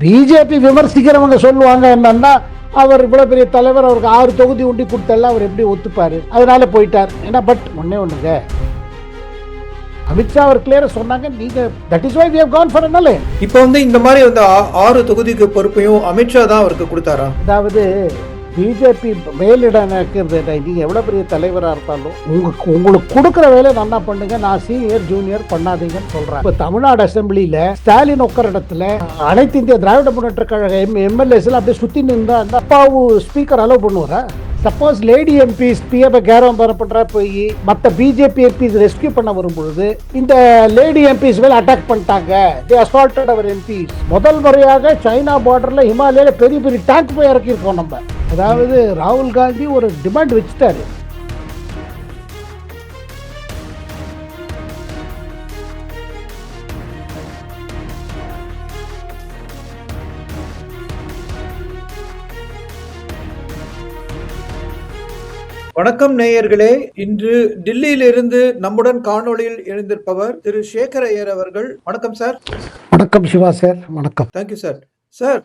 BJP விமர்சிக்கிறவங்க சொல்லுவாங்க என்னன்னா, அவர் இவ்வளவு பெரிய தலைவர், அவருக்கு 6 தொகுதி உண்டி கொடுத்தெல்லாம் அவர் எப்படி ஒத்துப்பாரு, அதனால போயிட்டார். ஏன்னா பட் ஒண்ணுங்க, அமித்ஷா அவர் கிளியரா சொன்னாங்க, நீங்க that is why we have gone for அனலே. இப்போ இந்த மாதிரி 6 தொகுதிக்கு பொறுப்பையும் அமித்ஷா தான் அவருக்கு கொடுத்தாரா? அதாவது பிஜேபி மேலிடம் இருக்கிறது, நீங்க எவ்வளவு பெரிய தலைவராக இருந்தாலும் உங்களுக்கு கொடுக்குற வேலை நல்லா பண்ணுங்க, நான் சீனியர் ஜூனியர் பண்ணாதீங்கன்னு சொல்றேன். இப்போ தமிழ்நாடு அசம்பிளியில ஸ்டாலின் உட்கார இடத்துல அனைத்து இந்திய திராவிட முன்னேற்ற கழக எம்எல்ஏஸ் அப்படியே சுத்தி நின்றா அந்த அப்பாவு ஸ்பீக்கர் அலோவ் பண்ணுவாரா? சப்போஸ் லேடி எம்பிஸ் பிஎஃப் கேரம் பண்ற போய் மற்ற பிஜேபி எம்பிஸ் ரெஸ்கியூ பண்ண வரும்பொழுது இந்த லேடி எம்பிஸ் மேல அட்டாக் பண்ணிட்டாங்க, they assaulted our MPs. முதல் முறையாக சைனா பார்டர்ல ஹிமாலயில பெரிய பெரிய டேங்க் போய் இறக்கியிருக்கோம் நம்ம. அதாவது ராகுல் காந்தி ஒரு டிமாண்ட் வச்சுட்டாரு. வணக்கம் நேயர்களே, இன்று டில்லியிலிருந்து நம்முடன் காணொளியில் இணைந்திருப்பவர் திரு சேகர் ஐயர் அவர்கள். வணக்கம் சார். வணக்கம் சிவா சார். வணக்கம். Thank you sir. சார்,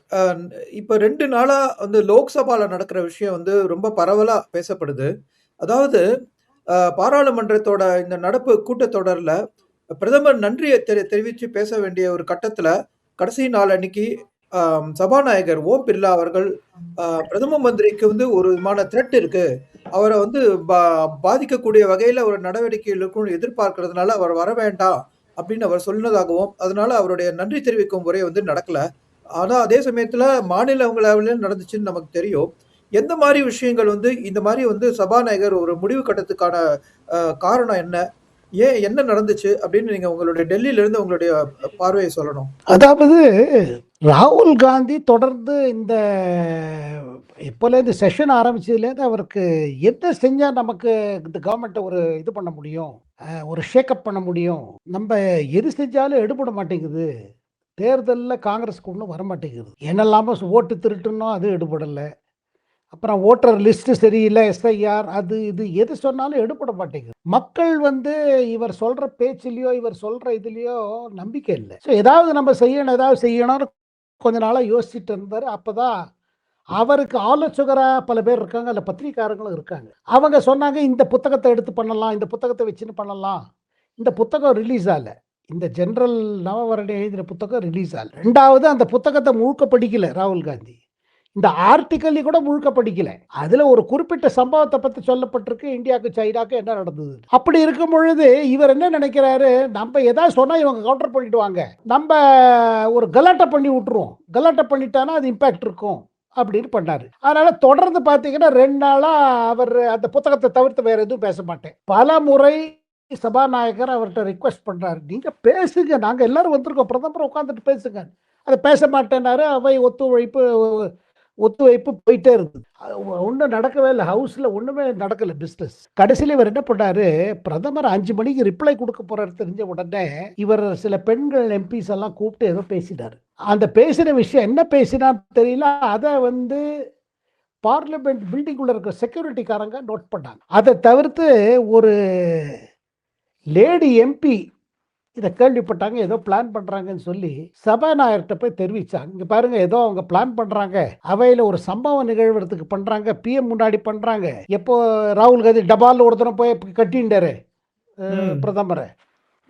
இப்போ 2 நாளா லோக்சபால நடக்கிற விஷயம் ரொம்ப பரவலா பேசப்படுது. அதாவது பாராளுமன்றத்தோட இந்த நடப்பு கூட்டத்தொடர்ல பிரதமர் நன்றியை தெரிவித்து பேச வேண்டிய ஒரு கட்டத்துல கடைசி நாள் அன்னைக்கு சபாநாயகர் ஓம் பிர்லா அவர்கள் பிரதம மந்திரிக்கு ஒரு விதமான த்ரெட் இருக்கு, அவரை பாதிக்கக்கூடிய வகையில ஒரு நடவடிக்கை இருக்குன்னு எதிர்பார்க்கறதுனால அவர் வர வேண்டாம் அப்படின்னு அவர் சொன்னதாகவும், அதனால அவருடைய நன்றி தெரிவிக்கும் முறை நடக்கல. ஆனா அதே சமயத்துல மாநிலங்களவையில் நடந்துச்சுன்னு நமக்கு தெரியும். எந்த மாதிரி விஷயங்கள் இந்த மாதிரி சபாநாயகர் ஒரு முடிவு கட்டத்துக்கான காரணம் என்ன, ஏன் என்ன நடந்துச்சு அப்படின்னு நீங்க உங்களுடைய டெல்லியில இருந்து உங்களுடைய பார்வையை சொல்லணும். அதாவது ராகுல் காந்தி தொடர்ந்து இந்த எப்போலேருந்து செஷன் ஆரம்பிச்சதுலேருந்து அவருக்கு என்ன செஞ்சால் நமக்கு இந்த கவர்மெண்ட்டை ஒரு இது பண்ண முடியும், ஒரு ஷேக்கப் பண்ண முடியும், நம்ம எது செஞ்சாலும் எடுபட மாட்டேங்குது, தேர்தலில் காங்கிரஸுக்கு ஒன்றும் வர மாட்டேங்குது, என்னெல்லாமோ ஓட்டு திருட்டுனோம் அது எடுபடலை, அப்புறம் ஓட்டர் லிஸ்ட்டு சரியில்லை, எஸ்ஐஆர் அது இது எது சொன்னாலும் எடுபட மாட்டேங்குது. மக்கள் இவர் சொல்கிற பேச்சிலையோ இவர் சொல்கிற இதுலேயோ நம்பிக்கை இல்லை. ஸோ ஏதாவது நம்ம செய்யணும்னு கொஞ்ச நாளாக யோசிச்சுட்டு இருந்தார். அப்போ தான் அவருக்கு ஆலோசகராக பல பேர் இருக்காங்க, அதில் பத்திரிக்காரங்களும் இருக்காங்க. அவங்க சொன்னாங்க, இந்த புத்தகத்தை எடுத்து பண்ணலாம், இந்த புத்தகத்தை வச்சுன்னு பண்ணலாம். இந்த புத்தகம் ரிலீஸ் ஆகலை, இந்த ஜெனரல் நவவரணி எழுதின புத்தகம் ரிலீஸ் ஆகலை. 2வது அந்த புத்தகத்தை முழுக்க படிக்கல ராகுல் காந்தி, இந்த ஆர்டிக்கல் கூட முழுக்க படிக்கல. அதுல ஒரு குறிப்பிட்ட சம்பவத்தை பத்தி சொல்லப்பட்டிருக்கு, இந்தியாவுக்கு சைனாக்கு என்ன நடந்தது. அப்படி இருக்கும் பொழுது இவர் என்ன நினைக்கிறாரு, நம்ம ஏதாவது சொன்னா இவங்க கவுண்டர் பண்ணிடுவாங்க, நம்ம ஒரு கலாட்டை பண்ணி விட்டுருவோம், கலாட்டை பண்ணிட்டானா அது இம்பாக்ட் இருக்கும் அப்படின்னு பண்ணாரு. அதனால தொடர்ந்து பார்த்தீங்கன்னா 2 நாளா அவர் அந்த புத்தகத்தை தவிர்த்து வேற எதுவும் பேச மாட்டேன். பல முறை சபாநாயகர் அவர்கிட்ட ரிக்வெஸ்ட் பண்றாரு, நீங்க பேசுங்க, நாங்க எல்லாரும் வந்திருக்கோம், பிரதமர் உட்காந்துட்டு பேசுங்க. அதை பேச மாட்டேன்னாரு. அவை ஒத்துழைப்பு போயிட்டே இருந்தது. ஒன்றும் நடக்கவே இல்லை, ஹவுஸில் ஒன்றுமே நடக்கலை பிஸ்னஸ். கடைசியில் இவர் என்ன பண்ணாரு, பிரதமர் 5 மணிக்கு ரிப்ளை கொடுக்க போறாரு தெரிஞ்ச உடனே இவர் சில பெண்கள் எம்பிஸ் எல்லாம் கூப்பிட்டு ஏதோ பேசினார். அந்த பேசின விஷயம் என்ன பேசினான்னு தெரியல, அதை பார்லிமெண்ட் பில்டிங்குள்ள இருக்கிற செக்யூரிட்டிக்காரங்க நோட் பண்ணாங்க. அதை தவிர்த்து ஒரு லேடி எம்பி இதை கேள்விப்பட்டாங்க, ஏதோ பிளான் பண்றாங்கன்னு சொல்லி சபாநாயகர்கிட்ட போய் தெரிவிச்சாங்க, இங்க பாருங்க ஏதோ அவங்க பிளான் பண்றாங்க, அவையில ஒரு சம்பவம் நிகழ்வதற்கு பண்றாங்க, பிஎம் முன்னாடி பண்றாங்க. எப்போ ராகுல் காந்தி டபால் ஒரு தரம் போய் கட்டிண்டாரு பிரதமரை,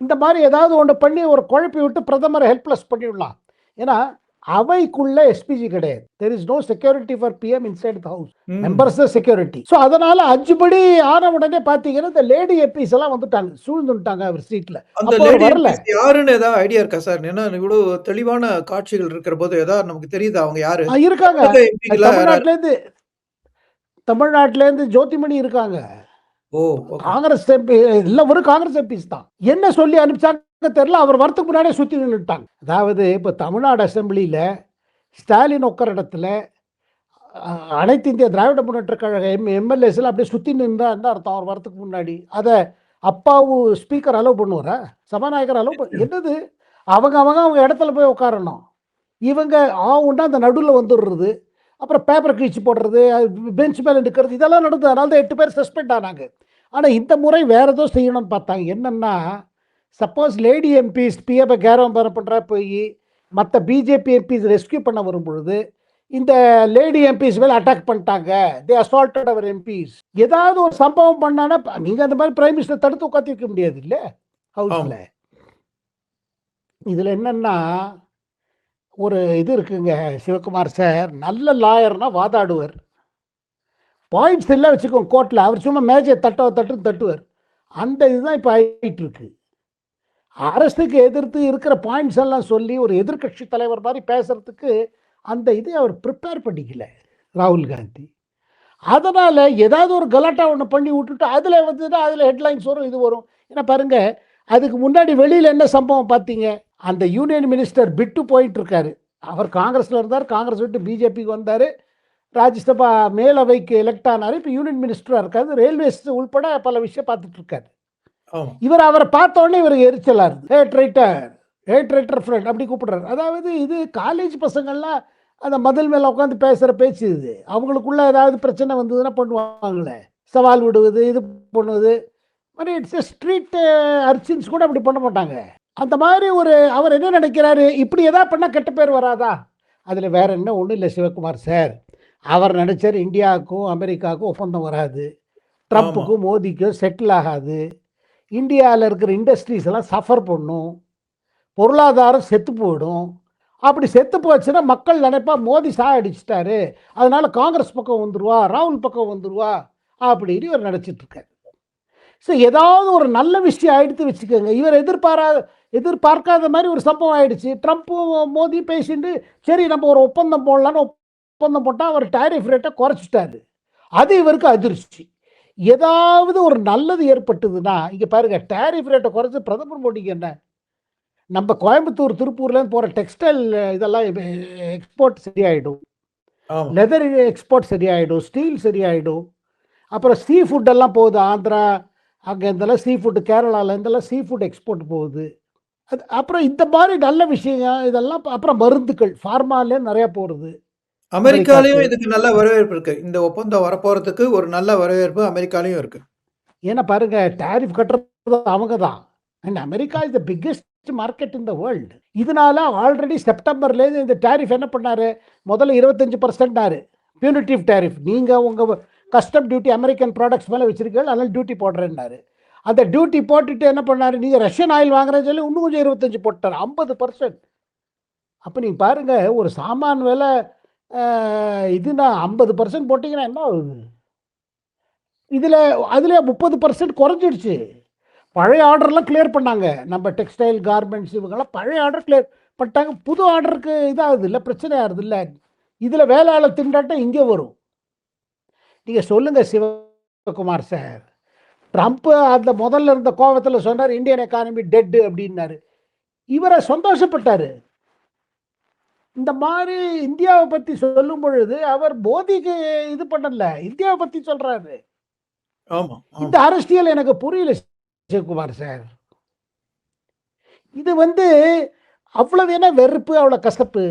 இந்த மாதிரி ஏதாவது ஒன்று பண்ணி ஒரு குழப்பி விட்டு பிரதமரை ஹெல்ப்லெஸ் பண்ணிவிடலாம். ஏன்னா அவைக்குள்ள எஸ்பிஜி கிடையாது, there is no security for PM inside the house, members of security. So அதனால 5 படி ஆன உடனே பாத்தீங்கன்னா இந்த லேடி எம்பிஸ் எல்லாம் வந்துட்டாங்க, சூழ்ந்துட்டாங்க அவர் சீட்ல. அந்த லேடி எம்பிஸ் யாருன்னு ஏதாவது ஐடியா இருக்கா சார்? ஏன்னா இவ்வளவு தெளிவான காட்சிகள் இருக்கிற போது ஏதாவது நமக்கு தெரியுதா அவங்க யாரு இருக்காங்க? தமிழ்நாட்டில இருந்து ஜோதிமணி இருக்காங்க, காங்கிரஸ் எம்பி, எல்லாரும் காங்கிரஸ் எம்பிஸ் தான். என்ன சொல்லி அனுப்பிச்சாங்க தெரியல, அவர் வரத்துக்கு முன்னாடியே சுத்தி நின்றுட்டாங்க. அதாவது இப்போ தமிழ்நாடு அசம்பிளியில ஸ்டாலின் உட்கார இடத்துல அனைத்து இந்திய திராவிட முன்னேற்ற கழக எம்எல்ஏஸ் அப்படியே சுத்தி நின்றா அர்த்தம் அவர் வரத்துக்கு முன்னாடி. அதை அப்பாவு ஸ்பீக்கர் அலோவ் பண்ணுவாரா, சபாநாயகர் அலோவ் என்னது? அவங்க இடத்துல போய் உட்காரணும், இவங்க உண்டா அந்த நடுவில் வந்துடுறது, அப்புறம் பேப்பர் கிழிச்சு போடுறது, பெஞ்ச் மேலே நிற்கிறது, இதெல்லாம் நடந்தது. அதனால தான் 8 பேர் சஸ்பெண்ட் ஆனாங்க. ஆனால் இந்த முறை வேற ஏதோ செய்யணும்னு பார்த்தாங்க. என்னன்னா, சப்போஸ் லேடி எம்பிஸ் பிஎஃப் கேரம் பண்ணுற போய் மற்ற பிஜேபி எம்பிஸ் ரெஸ்கியூ பண்ண வரும்பொழுது இந்த லேடி எம்பிஸ் மேலே அட்டாக் பண்ணிட்டாங்க, தே அசால்ட்டட் அவர் எம்பிஸ், ஏதாவது ஒரு சம்பவம் பண்ணானா நீங்கள் அந்த மாதிரி பிரைம் மினிஸ்டர் தடுத்து உட்காந்துருக்க முடியாது இல்லை ஹவுஸில். இதில் என்னன்னா ஒரு இது இருக்குங்க சிவகுமார் சார், நல்ல லாயர்னா வாதாடுவர், பாயிண்ட்ஸ் எல்லாம் வச்சுக்கோங்க கோர்ட்டில், அவர் சும்மா மேஜை தட்டுவார். அந்த இதுதான் இப்போ ஆகிட்டு இருக்கு. அரசுக்கு எதிர்த்து இருக்கிற பாயிண்ட்ஸ் எல்லாம் சொல்லி ஒரு எதிர்கட்சி தலைவர் மாதிரி பேசுறதுக்கு அந்த இதை அவர் ப்ரிப்பேர் பண்ணிக்கல ராகுல் காந்தி. அதனால் ஏதாவது ஒரு கலாட்டா ஒன்று பண்ணி விட்டுட்டு அதில் வந்துன்னா அதில் ஹெட்லைன்ஸ் வரும், இது வரும். ஏன்னா பாருங்க, அதுக்கு முன்னாடி வெளியில் என்ன சம்பவம் பார்த்தீங்க, அந்த யூனியன் மினிஸ்டர் பிட்டு போயிட்டு இருக்காரு. அவர் காங்கிரஸில் இருந்தார், காங்கிரஸ் விட்டு பிஜேபிக்கு வந்தார், ராஜ்யசபா மேலவைக்கு எலெக்ட் ஆனார், இப்போ யூனியன் மினிஸ்டராக இருக்காரு, ரயில்வேஸ் உள்பட பல விஷயம் பார்த்துட்டு இருக்காரு. இவர் அவரை பார்த்த உடனே இவருக்கு எரிச்சலாரு, ரைட்டர் ஃப்ரெண்ட் அப்படி கூப்பிடுறாரு. அதாவது இது காலேஜ் பசங்கள்லாம் அந்த மதில் மேலே உட்காந்து பேசுகிற பேச்சு, இது அவங்களுக்குள்ள ஏதாவது பிரச்சனை வந்ததுன்னா பண்ணுவாங்களே, சவால் விடுவது, இது பண்ணுவது மாதிரி. இட்ஸ் ஸ்ட்ரீட் அர்ச்சின்ஸ் கூட அப்படி பண்ண மாட்டாங்க. அந்த மாதிரி ஒரு அவர் என்ன நினைக்கிறாரு, இப்படி எதாவது பண்ணால் கெட்ட பேர் வராதா? அதில் வேற என்ன ஒன்றும் இல்லை சிவகுமார் சார், அவர் நினைச்சார் இந்தியாவுக்கும் அமெரிக்காவுக்கும் ஒப்பந்தம் வராது, ட்ரம்ப்புக்கும் மோடிக்கும் செட்டில் ஆகாது, இந்தியாவில் இருக்கிற இண்டஸ்ட்ரீஸ் எல்லாம் சஃபர் பண்ணும், பொருளாதாரம் செத்து போயிடும். அப்படி செத்து போச்சுன்னா மக்கள் நினைப்பா மோடி அடிச்சிட்டாரு, அதனால காங்கிரஸ் பக்கம் வந்துருவா, ராகுல் பக்கம் வந்துருவா அப்படின்னு இவர் நினச்சிட்டு இருக்காரு. ஸோ ஏதாவது ஒரு நல்ல விஷயம் ஆயிடுத்து வச்சுக்கோங்க, இவர் எதிர்பார்க்காத மாதிரி ஒரு சம்பவம் ஆயிடுச்சு. ட்ரம்ப்பும் மோடி பேசிட்டு சரி நம்ம ஒரு ஒப்பந்தம் போடலான்னு ஒப்பந்தம் போட்டால் அவர் டாரிஃப் ரேட்டை குறைச்சிட்டாரு. அது இவருக்கு அதிர்ச்சி. ஏதாவது ஒரு நல்லது ஏற்பட்டதுன்னா, இங்கே பாருங்க, டாரிஃப் ரேட்டை குறைச்சி பிரதமர் மோடிக்கு என்ன, நம்ம கோயம்புத்தூர் திருப்பூர்லேருந்து போகிற டெக்ஸ்டைல் இதெல்லாம் எக்ஸ்போர்ட் சரியாயிடும், லெதர் எக்ஸ்போர்ட் சரியாயிடும், ஸ்டீல் சரியாயிடும். அப்புறம் சீ ஃபுட்டெல்லாம் போகுது, ஆந்திரா அங்கே இருந்தெல்லாம் சீ ஃபுட்டு, கேரளாவில் இருந்தெல்லாம் சீ ஃபுட் எக்ஸ்போர்ட் போகுது. அது அப்புறம் இந்த மாதிரி நல்ல விஷயம் இதெல்லாம். அப்புறம் மருந்துகள் ஃபார்மாலே நிறையா போகிறது. அமெரிக்காலையும் இதுக்கு நல்ல வரவேற்பு இருக்கு. இந்த ஒப்பந்தம் வரப்போறதுக்கு ஒரு நல்ல வரவேற்பு அமெரிக்காலையும் இருக்கு. ஏன்னா பாருங்க, டாரிஃப் கட்டுறது அவங்க தான். And America is the biggest market in the world. இதனால ஆல்ரெடி செப்டம்பர்லேருந்து இந்த டாரிஃப் என்ன பண்ணாரு, முதல்ல 25% பியூனிட்டிவ் டாரிஃப், நீங்கள் உங்கள் கஸ்டம் டியூட்டி அமெரிக்கன் ப்ராடக்ட்ஸ் மேலே வச்சிருக்கீங்க, அதனால் டியூட்டி போடுறேன்னாரு. அந்த டியூட்டி போட்டுட்டு என்ன பண்ணார், நீங்கள் ரஷ்யன் ஆயில் வாங்குறேன்னு சொல்லி இன்னும் கொஞ்சம் 25 போட்டார், 50%. அப்போ நீங்கள் பாருங்கள், ஒரு சாமான் விலை இதுனா 50% போட்டிங்கன்னா என்ன ஆகுது? இதில் அதில் 30% குறைஞ்சிடுச்சு. பழைய ஆர்டர்லாம் கிளியர் பண்ணாங்க, நம்ம டெக்ஸ்டைல் கார்மெண்ட்ஸ் இவங்கெல்லாம் பழைய ஆர்டர் கிளியர் பண்ணிட்டாங்க. புது ஆர்டருக்கு இதாகுது இல்லை, பிரச்சனை ஆகுது இல்லை. இதில் வேலையாளர் திண்டாட்டம் இங்கே வரும். நீங்கள் சொல்லுங்கள் சிவகுமார் சார், ட்ரம்ப் அந்த முதல்ல இருந்த கோபத்தில் சொன்னார் இந்தியன் எக்கானமி டெட்டு அப்படின்னாரு, இவரை சந்தோஷப்பட்டார். இந்த மாதிரி இந்தியாவை பற்றி சொல்லும் பொழுது அவர் மோடிக்கு இது பண்ணல, இந்தியாவை பற்றி சொல்றாரு. இந்த அரசியல் எனக்கு புரியல சிவகுமார் சார். இது அவ்வளவு என்ன வெறுப்பு, அவ்வளவு கசப்பு.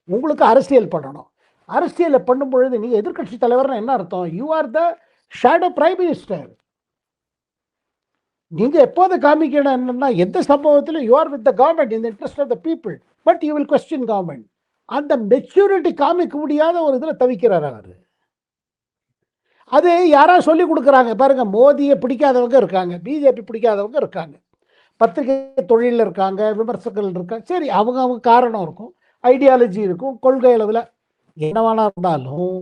உங்களுக்கு அரசியல் பண்ணணும், அரசியலை பண்ணும் பொழுது நீங்க எதிர்கட்சி தலைவர்னா என்ன அர்த்தம், you are the shadow prime minister. நீங்க எப்போது காமிக்கணும் என்னன்னா, எந்த சம்பவத்திலும் you are with the government in the interest of the people, but you will question government. அந்த மெச்சூரிட்டி காமிக்க முடியாத ஒரு இதில் தவிக்கிறார் அவர். அது யாராவது சொல்லி கொடுக்குறாங்க பாருங்க, மோதியை பிடிக்காதவங்க இருக்காங்க, பிஜேபி பிடிக்காதவங்க இருக்காங்க, பத்திரிகை தொழிலில் இருக்காங்க, விமர்சகர்கள் இருக்காங்க. சரி, அவங்க காரணம் இருக்கும், ஐடியாலஜி இருக்கும், கொள்கை அளவில் என்னவானா இருந்தாலும்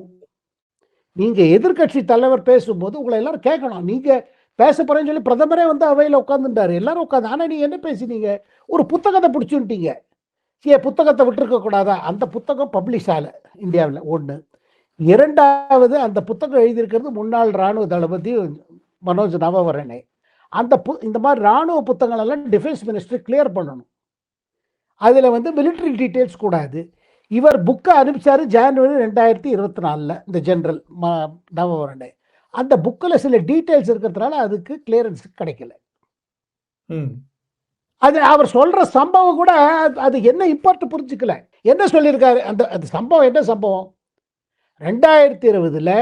நீங்கள் எதிர்கட்சி தலைவர் பேசும்போது உங்களை எல்லாரும் கேட்கணும். நீங்கள் பேச போறேன்னு சொல்லி பிரதமரே அவையில் உட்காந்துட்டாரு, எல்லாரும் உட்காந்து. ஆனால் நீங்கள் என்ன பேசினீங்க, ஒரு புத்தகத்தை பிடிச்சுட்டீங்க. புத்தகத்தை விட்டுருக்க கூடாதா? அந்த புத்தகம் பப்ளிஷ் ஆகலை இந்தியாவில், ஒன்று. இரண்டாவது, அந்த புத்தகம் எழுதியிருக்கிறது முன்னாள் இராணுவ தளபதி மனோஜ் நவவரணே. இந்த மாதிரி இராணுவ புத்தகங்கள் எல்லாம் டிஃபென்ஸ் மினிஸ்டர் கிளியர் பண்ணணும். அதில் மிலிட்ரி டீட்டெயில்ஸ் கூடாது. இவர் புக்கை அனுப்பிச்சாரு ஜனவரி 2024 இந்த ஜெனரல் நவவரணே. அந்த புக்கில் சில டீட்டெயில்ஸ் இருக்கிறதுனால அதுக்கு கிளியரன்ஸ் கிடைக்கல. அது அவர் சொல்ற சம்பவம் கூட அது என்ன இம்பார்ட் புரிஞ்சுக்கல. என்ன சொல்லியிருக்காரு அந்த சம்பவம், என்ன சம்பவம், 2020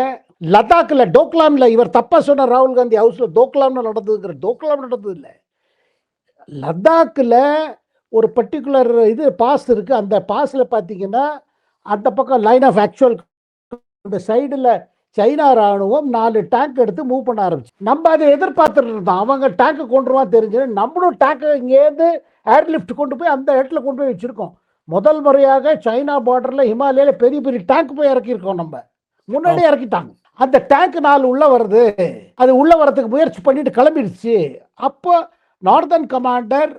லடாக்ல டோக்லாம்ல, இவர் தப்பா சொன்ன ராகுல் காந்தி ஹவுஸ்ல டோக்லாம்ல நடந்ததுங்கிற, டோக்லாம் நடந்தது இல்லை, லடாக்ல ஒரு பர்ட்டிகுலர் இது பாஸ் இருக்குது. அந்த பாஸில் பார்த்தீங்கன்னா அந்த பக்கம் லைன் ஆஃப் ஆக்சுவல் இந்த சைடில் சைனா ராணுவம் 4 டேங்க் எடுத்து மூவ் பண்ண ஆரம்பிச்சு. நம்ம அதை எதிர்பார்த்துட்டு இருந்தோம். அவங்க டேங்க்கு கொண்டுருவா தெரிஞ்சு நம்மளும் டேங்க்கு இங்கேருந்து ஏர்லிஃப்ட் கொண்டு போய் அந்த இடத்துல கொண்டு போய் வச்சுருக்கோம். முதல் முறையாக சைனா பார்டரில் ஹிமாலயாவில் பெரிய பெரிய டேங்க் போய் இறக்கியிருக்கோம். நம்ம முன்னாடியே இறக்கிட்டாங்க. அந்த டேங்க் 4 உள்ள வருது. அது உள்ள வரதுக்கு முயற்சி பண்ணிட்டு கிளம்பிடுச்சு. அப்போ நார்தன் கமாண்டர்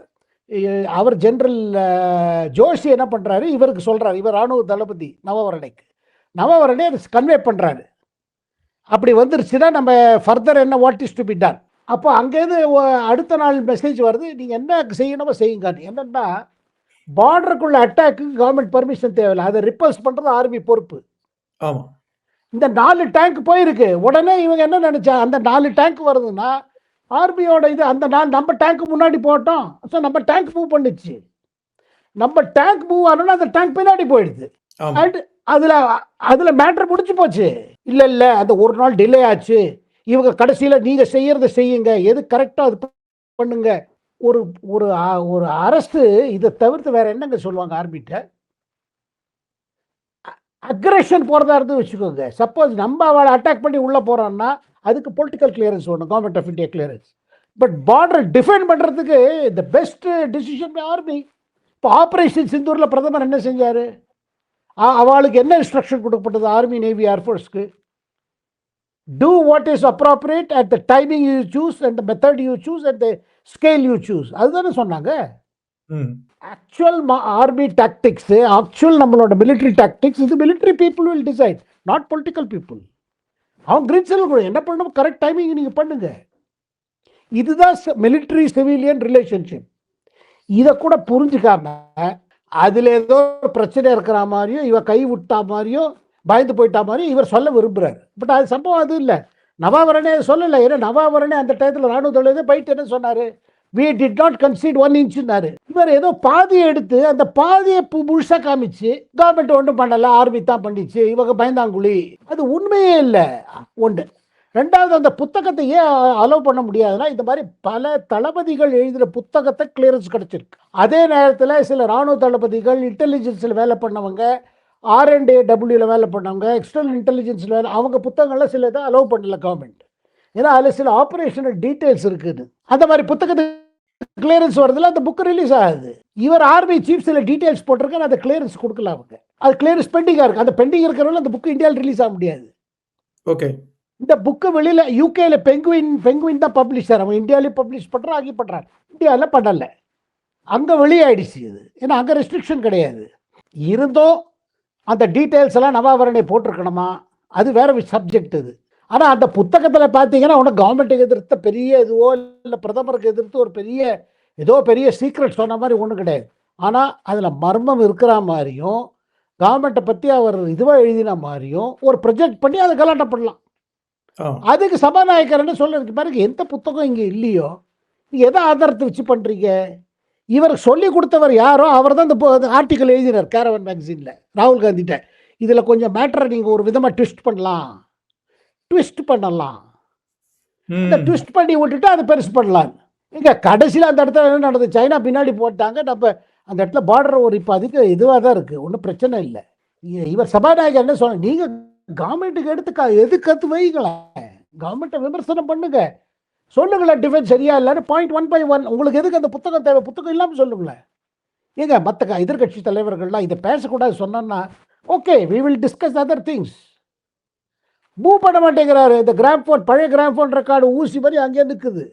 அவர் ஜெனரல் ஜோஷி என்ன பண்ணுறாரு, இவருக்கு சொல்கிறாரு, இவர் ராணுவ தளபதி நவவரனை அதை கன்வே பண்ணுறாரு. அப்படி வந்துருச்சுன்னா நம்ம ஃபர்தர் என்ன what is to be done. அப்போ அங்கேருந்து அடுத்த நாள் மெசேஜ் வருது, நீங்கள் என்ன செய்யணுமோ செய்யுங்க. என்னென்னா பார்டருக்குள்ள அட்டாக்கு கவர்மெண்ட் பர்மிஷன் தேவையில்லை, அதை ரிப்பல்ஸ் பண்ணுறது ஆர்மி பொறுப்பு. ஆமாம். இந்த 4 டேங்க் போயிருக்கு. உடனே இவங்க என்ன நினைச்சா, அந்த 4 டேங்க் வருதுன்னா ஆர்மியோட இது அந்த நம்ம டேங்க் முன்னாடி போட்டோம். ஸோ நம்ம டேங்க் மூவ் பண்ணிச்சு. நம்ம டேங்க் மூவ் ஆனோன்னா அந்த டேங்க் பின்னாடி போயிடுது. அண்ட் அதில் மேட்ரு முடிச்சு போச்சு. இல்லை அந்த ஒரு நாள் டிலே ஆச்சு. இவங்க கடைசியில் நீங்கள் செய்யறதை செய்யுங்க, எது கரெக்டாக அது பண்ணுங்க. ஒரு ஒரு ஒரு அரசு இதை தவிர்த்து வேற என்னங்க சொல்லுவாங்க ஆர்மிட்ட? அக்ரெஷன் போகிறதா இருந்து வச்சுக்கோங்க. சப்போஸ் நம்ம அவளை அட்டாக் பண்ணி உள்ளே போகிறோம்னா அதுக்கு பொலிட்டிக்கல் கிளியரன்ஸ் வேணும், government of India clearance. But பார்டரை டிஃபெண்ட் பண்ணுறதுக்கு த பெஸ்ட் டிசிஷன் ஆர்மி. இப்போ ஆப்ரேஷன் சிந்தூரில் பிரதமர் என்ன செஞ்சார்? அவளுக்கு என்ன இன்ஸ்ட்ரக்ஷன் கொடுக்கப்பட்டது ஆர்மி, நேவி, ஏர்ஃபோர்ஸ்க்கு? To what is appropriate at the timing you choose and the method you choose and the scale you choose. அதுதானே சொன்னாங்க. ஆக்சுவல் ஆர்மி டாக்டிக்ஸ், ஆக்சுவல் நம்மளோட மிலிட்ரி டாக்டிக்ஸ், இது military people will decide, not political people. அவங்க green signal கூட என்ன பண்ணணும், correct timing நீங்கள் பண்ணுங்க. இதுதான் மிலிட்ரி சிவிலியன் ரிலேஷன்ஷிப். இதை கூட புரிஞ்சுக்காம அதில் ஏதோ பிரச்சனை இருக்கிற மாதிரியும் இவ கை விட்டா மாதிரியும் பயந்து போயிட்டா மாதிரியும் இவர் சொல்ல விரும்புகிறார். பட் அது சம்பவம் அது இல்லை. நவாவரணே சொல்லலை. ஏன்னா நவாவரணே அந்த டயத்தில் ராணுவ தளபதி போயிட்டு என்ன சொன்னார், we did not concede 1 inch. இவர் ஏதோ பாதியை எடுத்து அந்த பாதியை முழுசா காமிச்சு கவர்மெண்ட் ஒன்றும் பண்ணல, ஆர்மி தான் பண்ணிச்சு, இவங்க பயந்தாங்குழி. அது உண்மையே இல்லை. ஒன்று. ரெண்டாவது, அந்த புத்தகத்தை ஏன் அலோவ் பண்ண முடியாதுன்னா இந்த மாதிரி பல தளபதிகள் எழுதின புத்தகத்தை கிளியரன்ஸ் கிடைச்சிருக்கு. அதே நேரத்தில் சில ராணுவ தளபதிகள் இன்டெலிஜென்ஸில் வேலை பண்ணவங்க, R&AWல வேலை பண்ணவங்க, எக்ஸ்டர்னல் இன்டெலிஜென்ஸில் வேலை, அவங்க புத்தகங்கள்லாம் சில இதை அலோவ் பண்ணல கவர்மெண்ட். ஏன்னா அதில் சில ஆப்ரேஷனல் டீட்டெயில்ஸ் இருக்குது. அந்த மாதிரி புத்தகத்தை கிளியரன்ஸ் வருதுல, அந்த புக் ரிலீஸ் ஆகுது. இவர் ஆர்மி சீஃப் சில டீடைல்ஸ் போட்டிருக்காரு, அந்த கிளியரன்ஸ் கொடுக்கல அவங்க. அது கிளியரன்ஸ் பெண்டிங்காக இருக்கு. அந்த பெண்டிங் இருக்கிறவங்க அந்த புக் இந்தியாவில் ரிலீஸ் ஆக முடியாது. ஓகே. இந்த புக்கு வெளியில் யூகேல பெங்குவின் தான் பப்ளிஷர். அவங்க இந்தியாவிலேயே பப்ளிஷ் பண்ணுறா, ஆகி பண்ணுறாங்க. இந்தியாவில் பண்ணலை, அங்கே வெளியாயிடுச்சு இது. ஏன்னா அங்கே ரெஸ்ட்ரிக்ஷன் கிடையாது. இருந்தும் அந்த டீட்டெயில்ஸ் எல்லாம் நவாவரணை போட்டிருக்கணுமா, அது வேற சப்ஜெக்ட் இது. ஆனால் அந்த புத்தகத்தில் பார்த்தீங்கன்னா ஒன்றும் கவர்மெண்ட்டுக்கு எதிர்த்த பெரிய இதுவோ இல்லை பிரதமருக்கு எதிர்த்து ஒரு பெரிய சீக்ரெட் சொன்ன மாதிரி ஒன்றும் கிடையாது. ஆனால் அதில் மர்மம் இருக்கிற மாதிரியும் கவர்மெண்ட்டை பற்றி அவர் இதுவாக எழுதின மாதிரியும் ஒரு ப்ரொஜெக்ட் பண்ணி அதை கலாட்டம் பண்ணலாம். அதுக்கு சபாநாயகர்னு சொல்லிருக்கு பாருங்க. எந்த புத்தகம் இங்கே இல்லையோ நீங்கள் எதை ஆதாரத்தை வச்சு பண்ணுறீங்க? இவர் சொல்லி கொடுத்தவர் யாரோ அவர் தான் இந்த ஆர்டிக்கல் எழுதினார் கேரவன் மேகசினில் ராகுல் காந்திட்ட. இதில் கொஞ்சம் மேட்டரை நீங்கள் ஒரு விதமாக ட்விஸ்ட் பண்ணலாம். இந்த ட்விஸ்ட் பண்ணி விட்டுட்டு அதை பெருசு பண்ணலாம். இங்க கடைசியில் அந்த இடத்துல என்ன நடந்தது, சைனா பின்னாடி போட்டாங்க. நம்ம அந்த இடத்துல பார்டர் ஒரு இப்போ அதுக்கு இதுவாக தான் இருக்குது, ஒன்றும் பிரச்சனை இல்லை. இவர் சபாநாயகர் என்ன சொன்ன, நீங்கள் கவர்மெண்ட்டுக்கு எடுத்து கற்று வைங்களேன், கவர்மெண்ட்டை விமர்சனம் பண்ணுங்க, சொல்லுங்களேன் டிஃபென்ஸ் சரியா இல்லைன்னு பாயிண்ட் 1 by 1. உங்களுக்கு எதுக்கு அந்த புத்தகம் தேவை? புத்தகம் இல்லாமல் சொல்லுங்களேன். ஏங்க மற்ற எதிர்கட்சி தலைவர்கள்லாம் இதை பேசக்கூடாது சொன்னா okay, we will discuss other things. Move பண்ண மாட்டேங்கிறாரு. இந்த கிராம்ஃபோன், பழைய கிராம்ஃபோன் ரெக்கார்டு ஊசி மாதிரி அங்கே நிற்குது.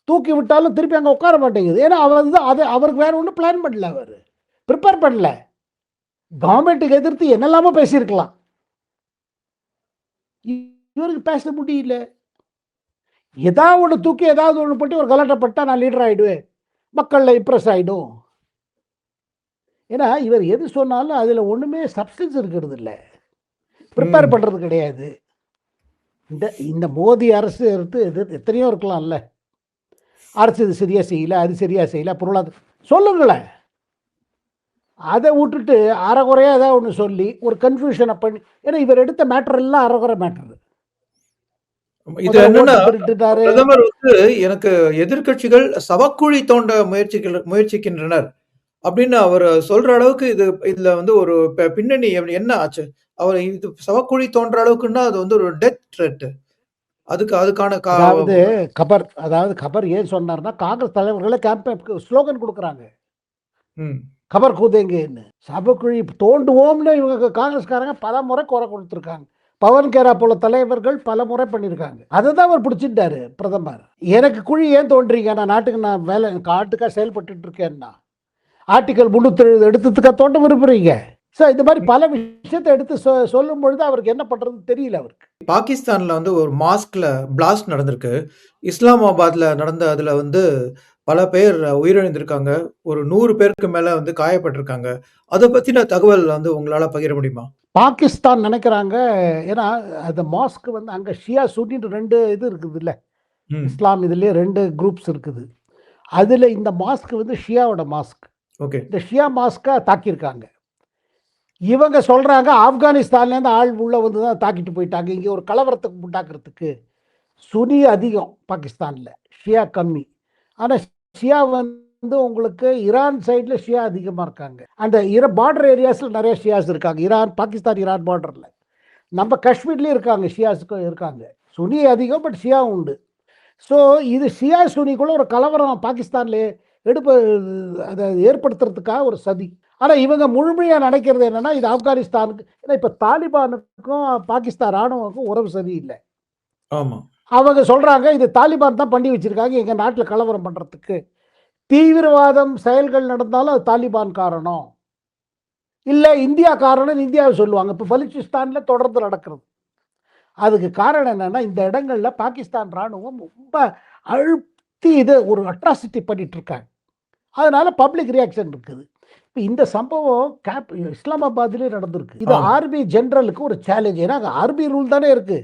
தூக்கி விட்டாலும் திருப்பி அங்கே உட்கார மாட்டேங்குது. ஏன்னா அவருக்கு வேற ஒன்றும் பிளான் பண்ணல, அவர் ப்ரிப்பேர் பண்ணல. கவர்மெண்ட்டுக்கு எதிர்த்து என்னெல்லாமோ பேசியிருக்கலாம், இவருக்கு பேச முடியல. ஏதாவது ஒன்று தூக்கி ஏதாவது ஒன்று போட்டு ஒரு கலாட்டப்பட்டா நான் லீடர் ஆகிடுவேன், மக்களில் இம்ப்ரெஸ் ஆகிடும். ஏன்னா இவர் எது சொன்னாலும் அதில் ஒன்றுமே சப்ஸ்டன்ஸ் இருக்கிறது இல்லை, ப்ரிப்பேர் பண்ணுறது கிடையாது. இந்த மோடி அரசு எத்தனையோ இருக்கலாம்ல, அரசு இது சரியாக செய்யலை, அது சரியாக செய்யலை, பொருளாதார சொல்லுங்களேன். அதை விட்டுட்டு அறகுறையாக ஏதாவது ஒன்று சொல்லி ஒரு கன்ஃபியூஷனை பண்ணி, ஏன்னா இவர் எடுத்த மேட்டர் எல்லாம் அறகுறை மேட்டர். இது முதல்ல என்னன்னா, ஓட்டு திருட்டுனாரு. பிரதமர் வந்து எனக்கு எதிர்க்கட்சிகள் சவக்குழி தோண்ட முயற்சிக்கின்றனர் அப்படின்னு அவரு சொல்ற அளவுக்கு இதுல வந்து ஒரு பின்னணி என்ன ஆச்சு? அவர் இது சவக்குழி தோண்டுற அளவுக்குன்னா, அது வந்து ஒரு டெத் த்ரெட். அதுக்கான அதாவது கபர் ஏன் சொன்னார்ன்னா, காங்கிரஸ் தலைவர்களே கேம்பெயின் ஸ்லோகன் குடுக்குறாங்க. ம். கபர் கூதேங்கன்னு. சபக்குழி தோண்டுவோம்னு இவங்க காங்கிரஸ்காரங்க பலமுறை குரல் கொடுத்துருக்காங்க. பவன் கேரா போல தலைவர்கள் பலமுறை பண்ணியிருக்காங்க. அததான் அவர் பிடிச்சிட்டாரு பிரதமர். எனக்கு குழி ஏன் தோண்டுறீங்க? நான் வேலை காட்டுக்கா செயல்பட்டுட்டு இருக்கேன்னா. ஆர்டிகல் 370 எடுத்ததுக்கா தோண்ட விரும்புறீங்க? இந்த மாரி பல விஷயத்த எடுத்து சொல்லும் பொழுது அவருக்கு என்ன பண்றதுன்னு தெரியல அவருக்கு. பாகிஸ்தான்ல வந்து ஒரு மாஸ்க்ல பிளாஸ்ட் நடந்திருக்கு. இஸ்லாமாபாத்ல நடந்த அதுல வந்து பல பேர் உயிரிழந்திருக்காங்க. ஒரு 100 பேருக்கு மேல வந்து காயப்பட்டிருக்காங்க. அத பத்தின தகவல் வந்து உங்களால பகிர முடியுமா? பாகிஸ்தான் நினைக்கிறாங்க, ஏன்னா அந்த மாஸ்க் வந்து அங்க ஷியா, சுன்னின்னு 2 இது இருக்குதுல்ல. ம். இஸ்லாம் இதுலயே 2 குரூப்ஸ் இருக்குது. அதுல இந்த மாஸ்க் வந்து ஷியாவோட மாஸ்க். ஓகே. இந்த ஷியா மாஸ்க்க தாக்கியிருக்காங்க. இவங்க சொல்றாங்க ஆப்கானிஸ்தான்லேருந்து ஆள் உள்ள வந்து தான் தாக்கிட்டு போயிட்டாங்க. இங்க ஒரு கலவரத்துக்கு உண்டாக்குறதுக்கு. சுனி அதிகம் பாகிஸ்தான்ல. ஷியா கம்மி. ஆனா ஷியா வந்து உங்களுக்கு ஈரான் சைடுல ஷியா அதிகமா இருக்காங்க. அந்த பார்டர் ஏரியாஸ்ல நெறைய ஷியாஸ் இருக்காங்க. பாகிஸ்தான் ஈரான் பார்டர்ல. நம்ம காஷ்மீர்லயும் இருக்காங்க. ஷியாஸுக்கும் இருக்காங்க. சுனி அதிகம், பட் ஷியா உண்டு. ஸோ இது ஷியா சுனிக்குள்ள ஒரு கலவரம் பாகிஸ்தான்ல எடுப்ப அத ஏற்படுத்துறதுக்காக ஒரு சதி. ஆனா இவங்க முழுமையா நினைக்கிறது என்னன்னா, இது ஆப்கானிஸ்தானுக்கு, ஏன்னா இப்ப தாலிபானுக்கும் பாகிஸ்தான் ராணுவமுக்கும் உறவு சரியில்ல. ஆமா. அவங்க சொல்றாங்க இது தாலிபான் தான் பண்ணி வச்சிருக்காங்க எங்க நாட்டுல கலவரம் பண்றதுக்கு. தீவிரவாதம் செயல்கள் நடந்தாலும் அது தாலிபான் காரணம். இல்ல இந்தியா காரணம்னு இந்தியாவை சொல்லுவாங்க. இப்ப பலூச்சிஸ்தான்ல தொடர்ந்து நடக்கிறது. அதுக்கு காரணம் என்னன்னா, இந்த இடங்கள்ல பாகிஸ்தான் ராணுவம் ரொம்ப அழுத்தி இது ஒரு அட்ராசிட்டி பண்ணிட்டு இருக்காங்க. அதனால பப்ளிக் ரியாக்ஷன் இருக்குது. இப்ப இந்த சம்பவம் இஸ்லாமாபாத்திலே நடந்திருக்கு. இது ஆமா. ஆர்மி ஜெனரலுக்கு ஒரு சேலஞ்ச். ஏன்னா ஆர்மி ரூல் தானே இருக்கு.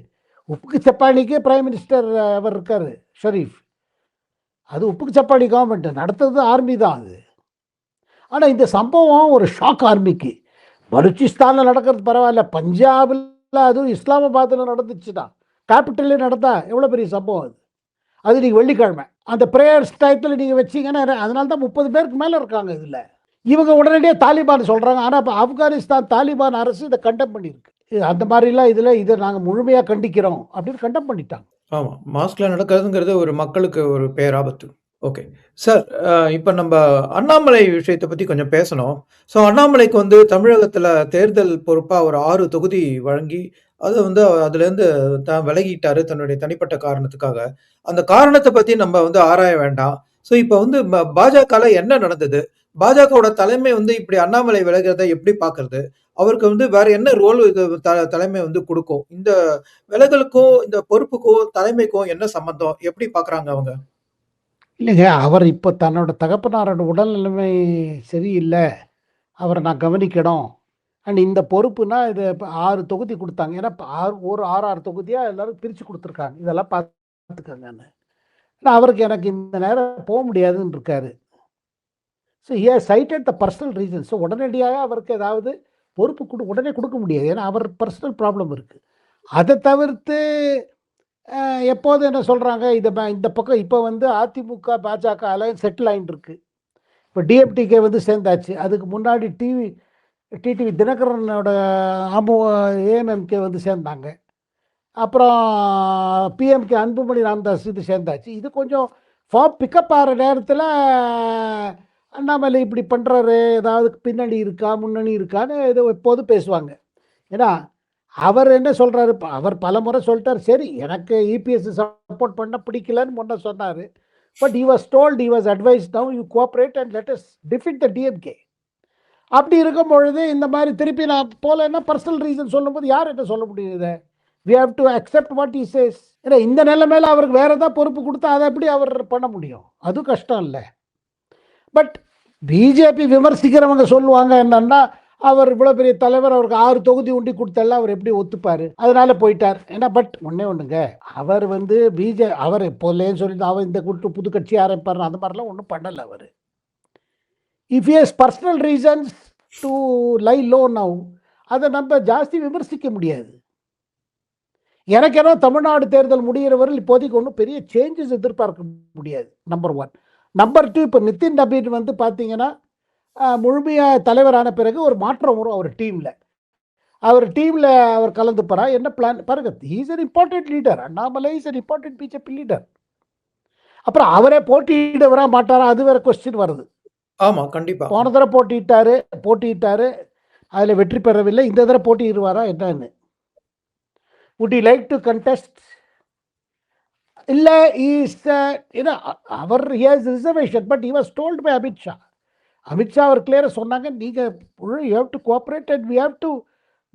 உப்புக்கு சப்பானிக்கு பிரைம் மினிஸ்டர் அவர் இருக்காரு, ஷரீஃப். அது உப்புக்கு சப்பானி கவர்மெண்ட் நடத்துறது ஆர்மி தான் அது. ஆனா இந்த சம்பவம் ஒரு ஷாக் ஆர்மிக்கு. பலூச்சிஸ்தான்ல நடக்கிறது பரவாயில்ல. பஞ்சாப்ல, அதுவும் இஸ்லாமாபாத்ல நடந்துச்சுன்னா, கேபிட்டல்லே நடந்தா எவ்வளவு பெரிய சம்பவம் அது. அது இன்னைக்கு வெள்ளிக்கிழமை. அந்த பிரேயர்ஸ் டயத்துல நீங்க வச்சீங்கன்னா, அதனால தான் 30 பேருக்கு மேல இருக்காங்க இதுல. இவங்க உடனடியா தாலிபான் சொல்றாங்க. ஆனா இப்ப ஆப்கானிஸ்தான் தாலிபான் அரசு இத கண்டெம் பண்ணியிருக்கு. அந்த மாரிலாம் இத நாங்க முழுமையா கண்டிக்கிறோம் அப்படின்னு கண்டெம் பண்ணிட்டாங்க. ஆமா. மாஸ்க்ல நடக்கிறதுங்கிறது ஒரு மக்களுக்கு ஒரு பேராபத்து. ஓகே. சார், இப்ப நம்ப அண்ணாமலை விஷயத்த பத்தி கொஞ்சம் பேசணும். அண்ணாமலைக்கு வந்து தமிழகத்துல தேர்தல் பொறுப்பா ஒரு 6 தொகுதி வழங்கி, அது வந்து அதுலேருந்து விலகிட்டாரு தன்னுடைய தனிப்பட்ட காரணத்துக்காக. அந்த காரணத்த பத்தி நம்ம வந்து ஆராய வேண்டாம். இப்ப வந்து பாஜகல என்ன நடந்தது? பாஜகவோட தலைமை வந்து இப்படி அண்ணாமலை விலகுறத எப்படி பார்க்கறது? அவருக்கு வந்து வேற என்ன ரோல் இது தலைமை வந்து குடுக்கும்? இந்த விலகலுக்கும், இந்த பொறுப்புக்கும், தலைமைக்கும் என்ன சம்மந்தம்? எப்படி பார்க்குறாங்க அவங்க? இல்லைங்க. அவர் இப்ப தன்னோட தகப்பனாரோட உடல்நிலைமை சரியில்ல. அவர நான் கவனிக்கணும். இந்த பொறுப்புனா இது இப்ப 6 தொகுதி குடுத்தாங்க. ஏன்னா இப்ப 6 தொகுதியா எல்லாரும் பிரிச்சு குடுத்துருக்காங்க. இதெல்லாம் பார்த்துக்கங்கன்னு. ஆனா அவருக்கு எனக்கு இந்த நேரம் முடியாதுன்னு இருக்காரு. He has cited the personal reasons. உடனடியாக அவருக்கு ஏதாவது பொறுப்பு உடனே குடுக்க முடியாது. ஏன்னா அவர் பர்சனல் ப்ராப்ளம் இருக்கு. அத தவிர்த்து எப்போதும் என்ன சொல்றாங்க, இந்த பக்கம் இப்ப வந்து அதிமுக, பாஜக அலையன்ஸ் செட்டில் ஆயிட்டு இருக்கு. இப்ப டிஎம்டிகே வந்து சேர்ந்தாச்சு. அதுக்கு முன்னாடி டிடிவி தினகரனோட ஏஎம்எம்கே வந்து சேர்ந்தாங்க. அப்புறம் பிஎம்கே அன்புமணி ராமதாஸ் இது சேர்ந்தாச்சு. இது கொஞ்சம் பிக்கப் ஆகுற நேரத்தில அண்ணாமலை இப்படி பண்றாரு, ஏதாவது பின்னணி இருக்கா, முன்னணி இருக்கான்னு ஏதோ எப்போதும் பேசுவாங்க. ஏன்னா, அவர் என்ன சொல்றாரு, அவர் பலமுறை சொல்லிட்டாரு, சரி எனக்கு இபிஎஸ் சப்போர்ட் பண்ண பிடிக்கலன்னு முன்ன சொன்னாரு. But he was told, he was advised, now you cooperate and let us defeat the DMK. அப்படி இருக்கும் பொழுது இந்த மாதிரி திருப்பி நான் போலன்னா பர்சனல் ரீசன் சொல்லும்போது யார் என்ன சொல்ல முடியும் இத? We have to accept what he says. ஏன்னா இந்த நிலைமையில அவருக்கு வேற ஏதாவது பொறுப்பு குடுத்தா அத எப்படி அவர் பண்ண முடியும்? அதுவும் கஷ்டம் இல்ல. பட் பிஜேபி விமர்சிக்கிறவங்க சொல்லுவாங்க என்னன்னா, அவர் இவ்வளவு பெரிய தலைவர், அவருக்கு 6 தொகுதி உண்டி குடுத்தெல்லாம் அவர் எப்படி ஒத்துப்பாரு? அதனால போயிட்டார். ஏன்னா பட் ஒண்ணே ஒண்ணுங்க. அவர் வந்து அவர் இப்போலேன்னு சொல்லி அவர் இந்த கூட்டு புது கட்சி ஆரம்பிப்பாரு அந்த மாரிலாம் ஒண்ணும் பண்ணல அவரு. If he has personal reasons to lie low now, அத நம்ம ஜாஸ்தி விமர்சிக்க முடியாது. எனக்கு என்ன தமிழ்நாடு தேர்தல் முடிகிற வரையில் இப்போதைக்கு ஒன்றும் பெரிய சேஞ்சஸ் எதிர்பார்க்க முடியாது. நம்பர் 1. நம்பர் 2, இப்போ நிதின் நபீன் வந்து பார்த்தீங்கன்னா முழுமையாக தலைவரான பிறகு ஒரு மாற்றம் வரும் அவர் டீமில். அவர் டீமில் அவர் கலந்துப்பாரா, என்ன பிளான் பாருங்க. Is an important leader. Annamalai is an important BJP leader. அப்புறம் அவரே போட்டியிட வர மாட்டாரா, அது வேற கொஸ்டின் வருது. ஆமா, கண்டிப்பா. போன தடவை போட்டியிட்டாரு, அதில் வெற்றி பெறவில்லை. இந்த தடவை போட்டியிடுவாரா என்னன்னு? would he like to contest? இல்லை, is our he has reservation, but he was told by Amit Shah. Amit Shah அவர் கிளியராக சொன்னாங்க, நீங்கள் you have to cooperate and we have to,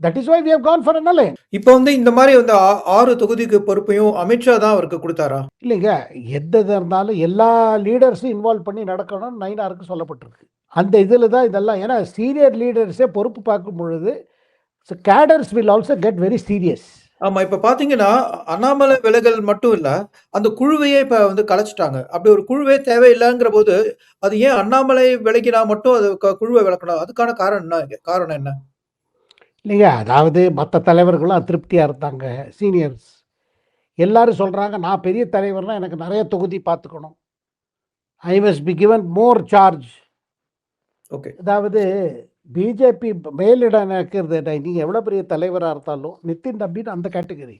that is why we have gone for an alliance. இப்போ வந்து இந்த மாதிரி வந்து 6 தொகுதிக்கு பொறுப்பையும் அமித்ஷா தான் அவருக்கு கொடுத்தாரா? இல்லைங்க, எது இருந்தாலும் எல்லா லீடர்ஸும் இன்வால்வ் பண்ணி நடக்கணும்னு நயினாருக்கு சொல்லப்பட்டிருக்கு. அந்த இதில் தான் இதெல்லாம். ஏன்னா சீனியர் லீடர்ஸே பொறுப்பு பார்க்கும் பொழுது cadres will also get very serious. ஆமா. இப்ப பார்த்தீங்கன்னா, அண்ணாமலை விலகல் மட்டும் இல்ல, அந்த குழுவையே இப்ப வந்து கலைச்சுட்டாங்க. அப்படி ஒரு குழுவே தேவையில்லங்கிற போது, அது ஏன் அண்ணாமலை விலகினா மட்டும் அது குழுவ விலக்கணும்? அதுக்கான காரணம் என்ன? இல்லைங்க, அதாவது மற்ற தலைவர்களும் அதிருப்தியாக இருந்தாங்க. சீனியர்ஸ் எல்லாரும் சொல்கிறாங்க, நான் பெரிய தலைவர்னா எனக்கு நிறைய தொகுதி பார்த்துக்கணும். I must be given more charge. Okay. அதாவது பிஜேபி மேலிடம் நினைக்கிறது, நீங்கள் எவ்வளோ பெரிய தலைவராக இருந்தாலும் நிதின் நபீன் அந்த கேட்டகரி.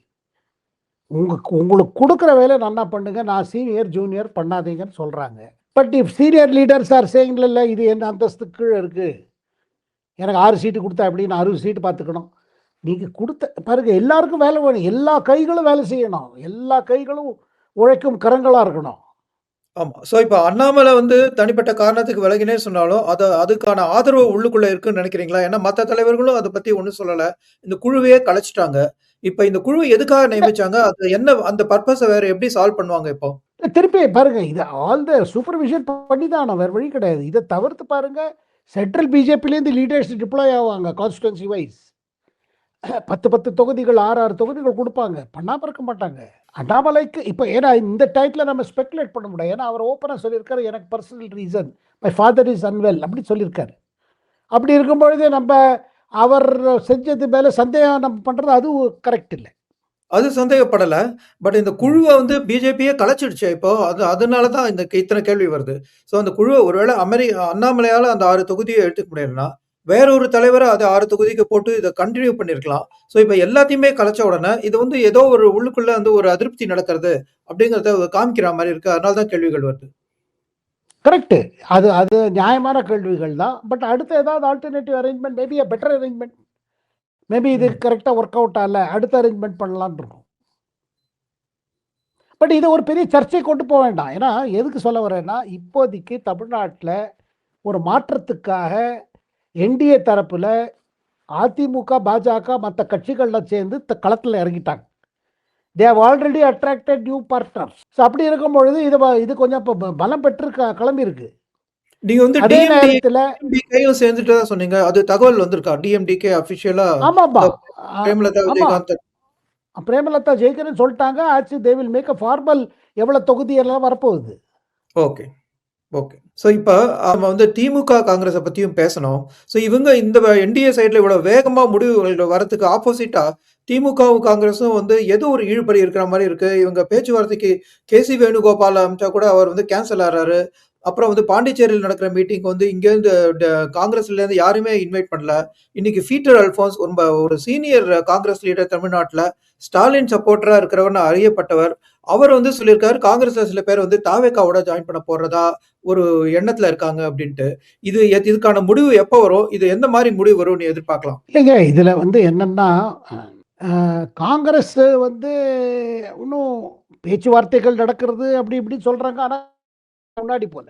உங்களுக்கு கொடுக்குற வேலை நல்லா பண்ணுங்க, நான் சீனியர் ஜூனியர் பண்ணாதீங்கன்னு சொல்கிறாங்க. But if senior leaders are saying இல்லை, இது என்ன அந்தஸ்து கீழே இருக்குது, எனக்கு 6 சீட்டு கொடுத்தா எப்படின்னு 60 சீட்டு பார்த்துக்கணும். நீங்கள் கொடுத்த பாருங்க, எல்லாருக்கும் வேலை வேணும், எல்லா கைகளும் வேலை செய்யணும், எல்லா கைகளும் உழைக்கும் கரங்களாக இருக்கணும். ஆமா. ஸோ இப்ப அண்ணாமலை வந்து தனிப்பட்ட காரணத்துக்கு விலகினே சொன்னாலும், அதுக்கான ஆதரவு உள்ளுக்குள்ள இருக்குன்னு நினைக்கிறீங்களா? ஏன்னா மத்த தலைவர்களும் அத பத்தி ஒண்ணும் சொல்லல. இந்த குழுவையே கலைச்சுட்டாங்க. இப்ப இந்த குழுவ எதுக்காக நியமிச்சாங்க? அது என்ன அந்த பர்ப்பஸ வேற எப்படி சால்வ் பண்ணுவாங்க இப்போ? திருப்பி பாருங்க, இது ஆல் த சூப்பர்விஷன் பண்ணி தான் ஆகணும், வேறு வழி கிடையாது. இதை தவிர்த்து பாருங்க, சென்ட்ரல் பிஜேபிலேருந்து லீடர்ஸ் டிப்ளாய் ஆவாங்க கான்ஸ்டிடுவன்சி வைஸ். 10 தொகுதிகள் 6 தொகுதிகள் கொடுப்பாங்க, பண்ணாமல் இருக்க மாட்டாங்க. அண்ணாமலைக்கு இப்போ ஏன்னா இந்த டைத்தில் நம்ம ஸ்பெகுலேட் பண்ண முடியாது. ஏன்னா அவர் ஓப்பனாக சொல்லியிருக்காரு, எனக்கு personal reason, my father is unwell அப்படி சொல்லியிருக்காரு. அப்படி இருக்கும்பொழுது நம்ம அவர் செஞ்சது மேலே சந்தேகம் நம்ம பண்ணுறது அதுவும் கரெக்ட் இல்லை. அது சந்தேகப்படல. பட் இந்த குழுவ வந்து பிஜேபியே கலைச்சிடுச்சே இப்போ. அதனால தான் இத்தன கேள்வி வருது. ஸோ அந்த குழுவ ஒருவேள அண்ணாமலையால அந்த 6 தொகுதிய எடுத்துக்க முடியலன்னா, வேற ஒரு தலைவர அத 6 தொகுதிக்கு போட்டு இத கன்டின்யூ பண்ணியிருக்கலாம். ஸோ இப்ப எல்லாத்தையுமே கலைச்ச உடனே, இது வந்து ஏதோ ஒரு உள்ளுக்குள்ள வந்து ஒரு அதிருப்தி நடக்கிறது அப்படிங்கிறத காமிக்கிற மாரி இருக்கு. அதனால தான் கேள்விகள் வருது. கரெக்ட். அது அது நியாயமான கேள்விகள் தான். பட் அடுத்து ஏதாவது alternative arrangement, maybe a better arrangement, maybe இது கரெக்டாக ஒர்க் அவுட் ஆகல, அடுத்த அரேஞ்ச்மெண்ட் பண்ணலான்னு இருக்கும். பட் இதை ஒரு பெரிய சர்ச்சை கொண்டு போக வேண்டாம். ஏன்னா எதுக்கு சொல்ல வரேன்னா, இப்போதைக்கு தமிழ்நாட்டில் ஒரு மாற்றத்துக்காக என்டிஏ தரப்பில் அதிமுக, பாஜக மற்ற கட்சிகள்லாம் சேர்ந்து களத்தில் இறங்கிட்டாங்க. They have already attracted new partners. So அப்படி இருக்கும் பொழுது இது கொஞ்சம் இப்போ பலம் பெற்று கிளம்பியிருக்கு. நீங்க வந்து அதே நேரத்தில் டிஎம்டிகேயும் சேர்ந்துட்டதா சொன்னீங்க. அது தகவல் வந்திருக்கா? டிஎம்டிகே அஃபிஷியலா ஆமாம்மா பிரேமலதா விஜயகாந்த் பிரேமலதா ஜெயிக்கிறேன்னு சொல்லிட்டாங்க. ஆச்சு, they will make a formal எவ்வளோ தொகுதி எல்லாம் வரப்போகுது. ஓகே. ஓகே. ஸோ இப்ப நம்ம வந்து திமுக, காங்கிரஸ பத்தியும் பேசணும். ஸோ இவங்க இந்த என்டிஏ சைடுல இவ்வளவு வேகமா முடிவுகள் வரதுக்கு ஆப்போசிட்டா திமுகவும், காங்கிரஸும் வந்து ஏதோ ஒரு இழுபறி இருக்கிற மாரி இருக்கு. இவங்க பேச்சுவார்த்தைக்கு கேசி வேணுகோபால் அனுப்பிச்சா கூட அவர் வந்து கேன்சல் ஆறாரு. அப்புறம் வந்து பாண்டிச்சேரியில நடக்கிற மீட்டிங்க்கு வந்து இங்கேருந்து காங்கிரஸ்லேருந்து யாருமே இன்வைட் பண்ணல. இன்னைக்கு பீட்டர் அல்ஃபோன்ஸ் ஒரு சீனியர் காங்கிரஸ் லீடர் தமிழ்நாட்டுல ஸ்டாலின் சப்போர்ட்டரா இருக்கிறவர்னு அறியப்பட்டவர். அவர் வந்து சொல்லியிருக்காரு, காங்கிரஸ்ல சில பேர் வந்து தாவேகாவோட ஜாயின் பண்ண போறதா ஒரு எண்ணத்துல இருக்காங்க அப்படின்ட்டு. இதுக்கான முடிவு எப்ப வரும்? இது எந்த மாரி முடிவு வரும்னு எதிர்பார்க்கலாம்? இல்லைங்க, இதில் வந்து என்னன்னா, காங்கிரஸ் வந்து இன்னும் பேச்சுவார்த்தைகள் நடக்கிறது அப்படி இப்படின்னு சொல்கிறாங்க. ஆனால் முன்னாடி போல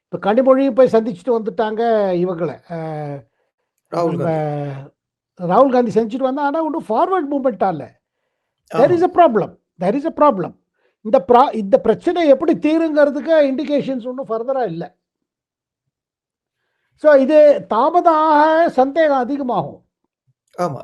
இப்போ கனிமொழியும் போய் சந்திச்சுட்டு வந்துட்டாங்க இவங்களை, ராகுல் நம்ம காந்தி. ராகுல் காந்தி செஞ்சுட்டு வந்தா. ஆனால் ஒன்றும் ஃபார்வர்ட் மூமெண்ட் ஆகல. There is a problem. இந்த பிரச்சனை எப்படி தீருங்கிறதுக்கு இண்டிகேஷன்ஸ் ஒன்றும் ஃபர்தராக இல்லை. ஸோ இது தாமதம் ஆக சந்தேகம் அதிகமாகும். ஆமா.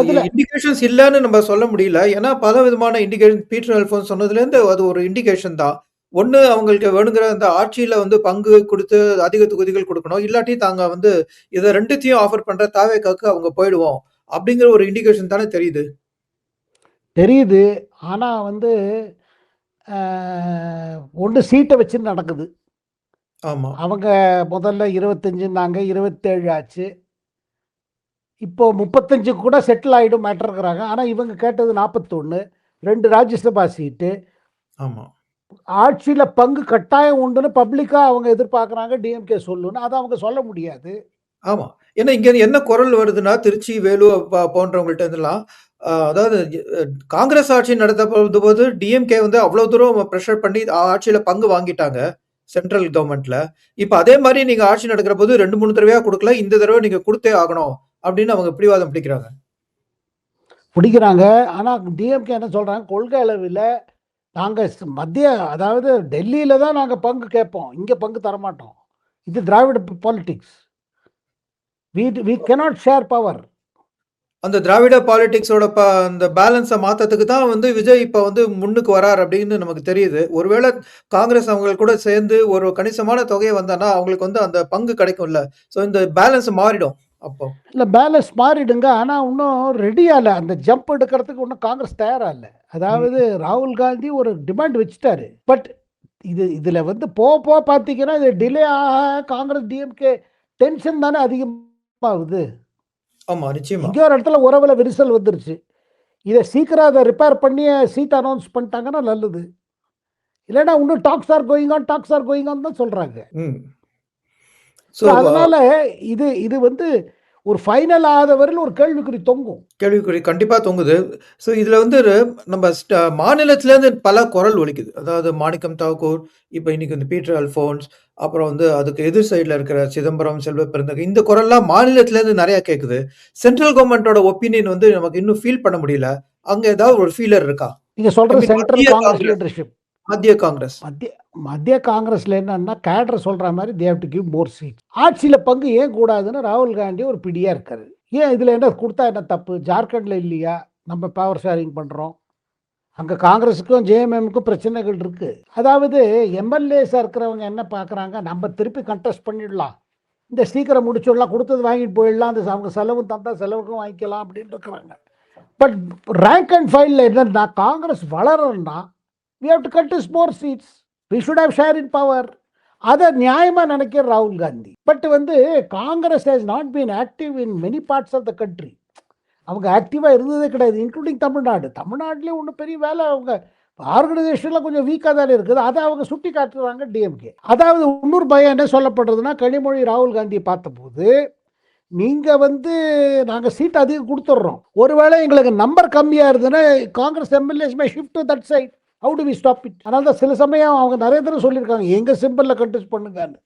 அதுல இண்டிகேஷன்ஸ் இல்லன்னு நம்ம சொல்ல முடியல. ஏன்னா பல விதமான இண்டிகேஷன் பீட்டர் அல்ஃபோன்ஸ் சொன்னதுலேருந்து அது ஒரு இண்டிகேஷன் தான். ஒண்ணு அவங்களுக்கு வேணுங்கிற அந்த ஆட்சியில வந்து பங்கு குடுத்து அதிக தொகுதிகள் குடுக்கணும். இல்லாட்டி தாங்க வந்து இத 2த்தையும் ஆஃபர் பண்ற தாவேகாக்கு அவங்க போயிடுவோம். அப்படிங்கிற ஒரு இண்டிகேஷன் தானே தெரியுது. தெரியுது. ஆனா வந்து அ ஒண்ணு சீட்ட வச்சு நடக்குது. ஆமா, அவங்க முதல்ல 25ன்னாங்க, 27 ஆச்சு. இப்போ 35 கூட செட்டில் ஆயிடும் மேட்டர்ங்கிறாங்க. ஆனா இவங்க கேட்டது 41, 2 ராஜ்யசபா சீட்டு. ஆமா, ஆட்சியில பங்கு கட்டாயம் உண்டுன்னு பப்ளிக்கா அவங்க எதிர்பார்க்குறாங்க. டிஎம்கே சொல்லுன்னு. அத அவங்க சொல்ல முடியாது. ஆமா. ஏன்னா இங்க என்ன குரல் வருதுன்னா, திருச்சி, வேலூர் போன்றவங்கள்ட்ட இருந்தெல்லாம், அதாவது காங்கிரஸ் ஆட்சி நடத்தப்படும்போது டிஎம்கே வந்து அவ்வளோ தூரம் பிரஷர் பண்ணி ஆட்சியில பங்கு வாங்கிட்டாங்க. சென்ட்ரல் கவர்ன்மென்ட்ல. இப்ப அதே மாரி நீங்க ஆட்சி நடக்கிறபோது 2, 3 தடவையா குடுக்கல. இந்த தடவ நீங்க குடுத்தே ஆகணும். அப்படின்னு அவங்க பிடிவாதம் பிடிக்கிறாங்க. பிடிக்கிறாங்க. ஆனா டிஎம்கே என்ன சொல்றாங்க, கொள்கை அளவில நாங்க மத்திய அதாவது டெல்லியில தான் நாங்க பங்கு கேட்போம். இங்க பங்கு தரமாட்டோம். இது Dravida politics. We cannot share power. அந்த திராவிட பாலிடிக்ஸோட அந்த பேலன்ஸ மாத்தறதுக்கு தான் வந்து விஜய் இப்ப வந்து முன்னுக்கு வரார் அப்படின்னு நமக்கு தெரியுது. ஒருவேள காங்கிரஸ் அவங்க கூட சேர்ந்து ஒரு கணிசமான தொகை வந்தான்னா, அவங்களுக்கு வந்து அந்த பங்கு கிடைக்கும்ல. ஸோ இந்த பேலன்ஸ் மாறிடும் அப்போ. இல்ல பேலன்ஸ் மாறிடுங்க. ஆனா இன்னும் ரெடி ஆகல. அந்த ஜம்ப் எடுக்கிறதுக்கு இன்னும் காங்கிரஸ் தயாரா இல்ல. அதாவது ம். ராகுல் காந்தி ஒரு டிமாண்ட் வச்சுட்டாரு. பட் இதுல வந்து போக பார்த்தீங்கன்னா, இது டிலே ஆக காங்கிரஸ், டிஎம்கே டென்ஷன் தானே அதிகமாகுது. ஆமா, நிச்சயமா. எங்கேயோ ஒரு இடத்துல உறவுல விரிசல் வந்துருச்சு. இத சீக்கிரம் அத ரிப்பேர் பண்ணி சீட் அனவுன்ஸ் பண்ணிட்டாங்கன்னா நல்லது. இல்லன்னா இன்னும் டாக்ஸ் ஆர் கோயிங் ஆன் தான் சொல்றாங்க. ம். ஸோ ஸோ அதனால இது இது வந்து ஒரு ஃபைனல் ஆகாத வரையிலும் ஒரு கேள்விக்குறி தொங்கும். கேள்விக்குறி கண்டிப்பா தொங்குது. ஸோ இதுல வந்து நம்ம மாநிலத்திலேருந்து பல குரல் ஒலிக்குது. அதாவது மாணிக்கம் தாக்கூர், இப்ப இன்னைக்கு வந்து பீட்டர் அல்ஃபோன்ஸ், அப்புறம் வந்து அதுக்கு எதிர் சைடுல இருக்கிற சிதம்பரம், செல்வ பெருந்தகை இந்த குரல்லாம் மாநிலத்திலேருந்து நெறைய கேட்குது. சென்ட்ரல் கவர்ன்மென்ட்டோட ஒப்பீனியன் வந்து நமக்கு இன்னும் ஃபீல் பண்ண முடியல. அங்க ஏதாவது ஒரு ஃபீலர் இருக்கா? நீங்க ஐ சொல்றது மீன் சென்ட்ரல் காங்கிரஸ் லீடர்ஷிப். மத்திய காங்கிரஸ். மத்திய மத்திய காங்கிரஸ்ல என்னன்னா, கேடர் சொல்ற மாரி they have to give more seats. ஆட்சியில பங்கு ஏன் கூடாதுன்னு ராகுல் காந்தி ஒரு பிடியா இருக்காரு. ஏன் இதுல என்ன குடுத்தா என்ன தப்பு? ஜார்க்கண்ட்ல இல்லையா? நம்ம பவர் ஷேரிங் பண்றோம். அங்க காங்கிரஸுக்கும், ஜேஎம்எம்க்கும் பிரச்சனைகள் இருக்கு. அதாவது எம்எல்ஏஸா இருக்கிறவங்க என்ன பார்க்குறாங்க, நம்ம திருப்பி கன்டெஸ்ட் பண்ணிடலாம். இந்த சீக்கிரம் முடிச்சிடலாம். குடுத்தது வாங்கிட்டு போயிடலாம். அந்த அவங்க செலவும் தந்தா செலவுக்கும் வாங்கிக்கலாம் அப்படின்னு இருக்கிறாங்க. பட் ரேங்க் அண்ட் ஃபைல்ல என்னன்னா, Congress வளரணும்னா we have to contest more seats. We should have share in power. அத நியாயமா நினைக்கிற ராகுல் காந்தி. பட் வந்து Congress has not been active in many parts of the country. அவங்க ஆக்டிவா இருந்ததே கிடையாது. இன்க்ளூடிங் தமிழ்நாடு. தமிழ்நாட்டிலேயே ஒன்றும் பெரிய வேலை அவங்க ஆர்கனைசேஷன்லாம் கொஞ்சம் வீக்காக தானே இருக்குது. அதை அவங்க சுட்டி காட்டுறாங்க டிஎம்கே. அதாவது இன்னொரு பயம் என்ன சொல்லப்படுறதுன்னா, கனிமொழி ராகுல் காந்தியை பார்த்தபோது, நீங்க வந்து நாங்க சீட் அதிகம் குடுத்துடுறோம். ஒருவேளை எங்களுக்கு நம்பர் கம்மியா இருந்ததுன்னா, Congress MLAs may shift to that side. How do we stop it? அதனால தான் சில சமயம் அவங்க நிறைய தடவை சொல்லியிருக்காங்க, எங்க சிம்பல்ல கண்டெஸ்ட் பண்ணுங்கன்னு.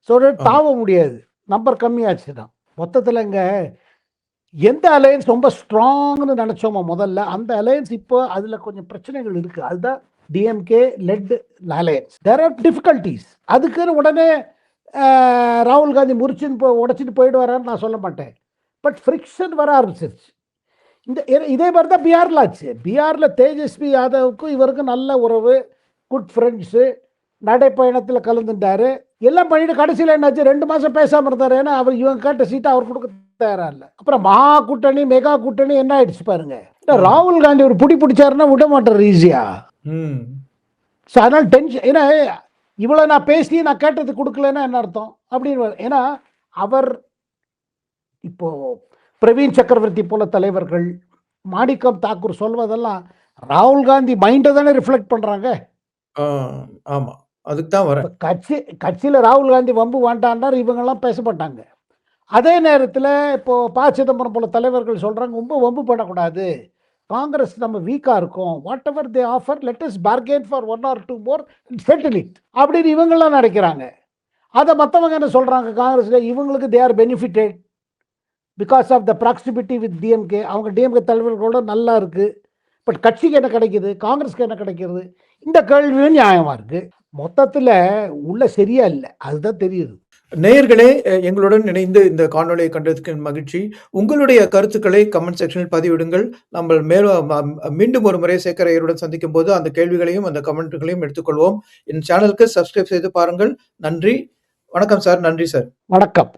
ஆமா. தாவ முடியாது. நம்பர் கம்மியாச்சுன்னா. மொத்தத்திலங்க எந்த அலையன்ஸ் ரொம்ப ஸ்ட்ராங்னு நினைச்சோமோ முதல்ல, அந்த அலையன்ஸ் இப்போ அதுல கொஞ்சம் பிரச்சனைகள் இருக்கு. அதுதான் DMK led alliance. There are difficulties. அதுக்குன்னு உடனே ராகுல் காந்தி முறிச்சுன்னு உடைச்சிட்டு போயிடுவாரான்னு நான் சொல்ல மாட்டேன். பட் ஃப்ரிக்ஷன் வர ஆரம்பிச்சிருச்சு. இதே மாதிரி தான் பீகார்ல ஆச்சு. பீகார்ல தேஜஸ்வி யாதவுக்கும் இவருக்கும் நல்ல உறவு, குட் ஃப்ரெண்ட்ஸு, நடைப்பயணத்தில் கலந்துட்டாரு. எல்லாம் பண்ணிட்டு கடைசியில் என்னாச்சு, 2 மாசம் பேசாம இருந்தாரு. ஏன்னா அவர் இவங்க கேட்ட சீட்டை அவர் கொடுக்க தயாரா இல்லை. அப்புறம் மகா கூட்டணி, மெகா கூட்டணி என்ன ஆயிடுச்சு பாருங்க. ராகுல் காந்தி ஒரு புடி பிடிச்சாருன்னா விட மாட்டார் ஈஸியா. ஸோ அதனால டென்ஷன். ஏன்னா இவ்வளோ நான் பேசி நான் கேட்டது கொடுக்கலன்னா என்ன அர்த்தம் அப்படின்னு. ஏன்னா அவர் இப்போ பிரவீன் சக்கரவர்த்தி போல தலைவர்கள், மாணிக்கம் தாக்கூர் சொல்வதெல்லாம் ராகுல் காந்தி மைண்டை தானே ரிஃப்ளெக்ட் பண்றாங்க. ஆ, ஆமா. அதுக்கு தான் வரேன். கட்சியில ராகுல் காந்தி வம்பு வேண்டான்னார், இவங்கெல்லாம் பேச மாட்டாங்க. அதே நேரத்தில் இப்போ சிதம்பரம் போல தலைவர்கள் சொல்றாங்க, ரொம்ப வம்பு பண்ணக்கூடாது, காங்கிரஸ் நம்ம வீக்கா இருக்கும், whatever they offer let us bargain for 1 or 2 more settle it அப்படின்னு இவங்கெல்லாம் நினைக்கிறாங்க. அதை மற்றவங்க என்ன சொல்றாங்க, காங்கிரஸ்ல இவங்களுக்கு they are benefitted because of the proximity with DMK. அவங்க டிஎம்கே தலைவர்களோட நல்லா இருக்கு. பட் கட்சிக்கு என்ன கிடைக்குது, காங்கிரஸ்க்கு என்ன கிடைக்கிறது? இந்த கேள்வியும் நியாயமா இருக்கு. மொத்தத்தில் உள்ள சரியா இல்லை, அதுதான் தெரியுது. நேயர்களே, எங்களுடன் இணைந்து இந்த காணொளியை கண்டதுக்கு மகிழ்ச்சி. உங்களுடைய கருத்துக்களை கமெண்ட் செக்ஷனில் பதிவிடுங்கள். நம்ம மேலும் மீண்டும் ஒரு முறை சேகர் ஐயருடன் சந்திக்கும் போது அந்த கேள்விகளையும் அந்த கமெண்ட்டுகளையும் எடுத்துக்கொள்வோம். என் சேனலுக்கு சப்ஸ்கிரைப் செய்து பாருங்கள். நன்றி. வணக்கம் சார். நன்றி சார். வணக்கம்.